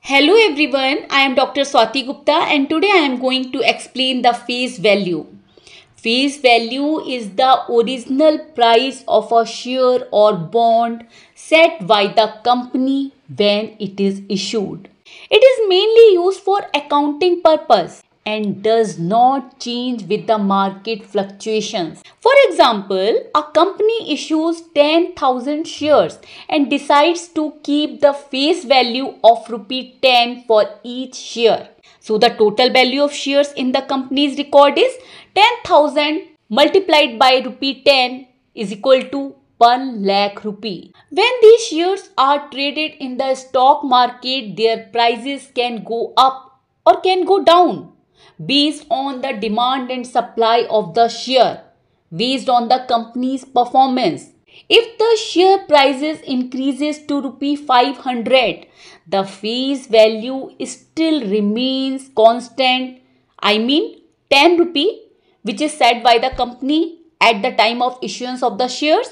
Hello everyone, I am Dr. Swati Gupta and today I am going to explain the face value. Face value is the original price of a share or bond set by the company when it is issued. It is mainly used for accounting purpose and does not change with the market fluctuations. For example, a company issues 10,000 shares and decides to keep the face value of rupee 10 for each share. So the total value of shares in the company's record is 10,000 multiplied by rupee 10 is equal to 1 lakh rupee. When these shares are traded in the stock market, their prices can go up or can go down based on the demand and supply of the share, based on the company's performance. If the share prices increases to rupee 500, the face value still remains constant. I mean 10 rupee, which is set by the company at the time of issuance of the shares,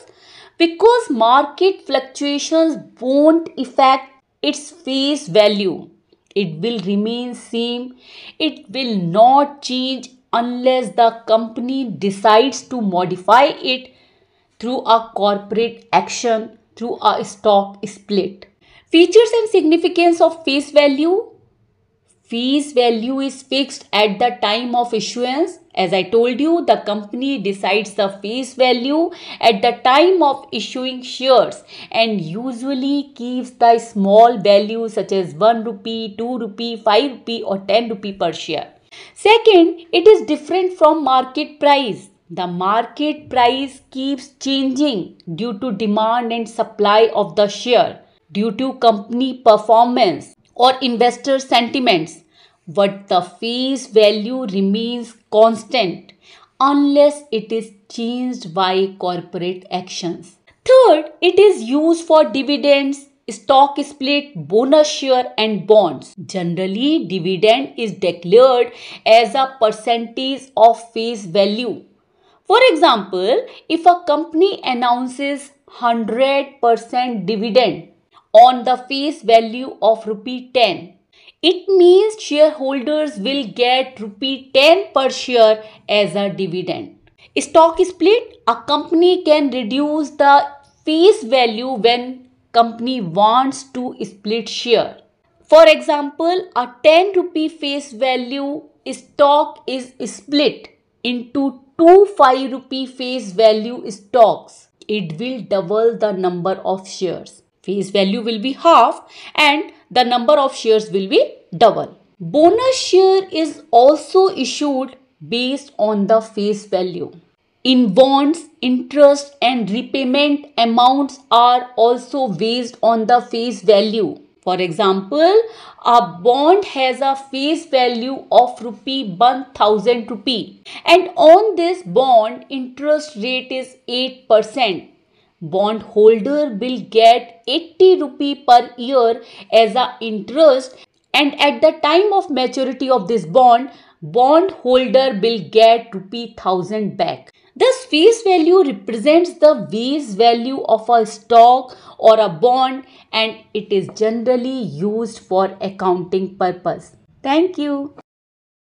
because market fluctuations won't affect its face value. It will remain same. It will not change unless the company decides to modify it through a corporate action, through a stock split. Features and significance of face value. Face value is fixed at the time of issuance. As I told you, the company decides the face value at the time of issuing shares and usually keeps the small values such as 1 rupee, 2 rupee, 5 rupee or 10 rupee per share. Second, it is different from market price. The market price keeps changing due to demand and supply of the share, due to company performance or investor sentiments, but the face value remains constant unless it is changed by corporate actions. Third, it is used for dividends, stock split, bonus share and bonds. Generally, dividend is declared as a percentage of face value. For example, if a company announces 100% dividend on the face value of rupee 10, it means shareholders will get rupee 10 per share as a dividend. Stock split, a company can reduce the face value when company wants to split share. For example, a 10 rupee face value stock is split into two 5 rupee face value stocks. It will double the number of shares. Face value will be half and the number of shares will be double. Bonus share is also issued based on the face value. In bonds, interest and repayment amounts are also based on the face value. For example, a bond has a face value of rupee 1000 rupee and on this bond interest rate is 8%. Bond holder will get 80 rupee per year as a interest and at the time of maturity of this bond, bond holder will get rupee 1000 back. Thus, face value represents the face value of a stock or a bond and it is generally used for accounting purpose. Thank you.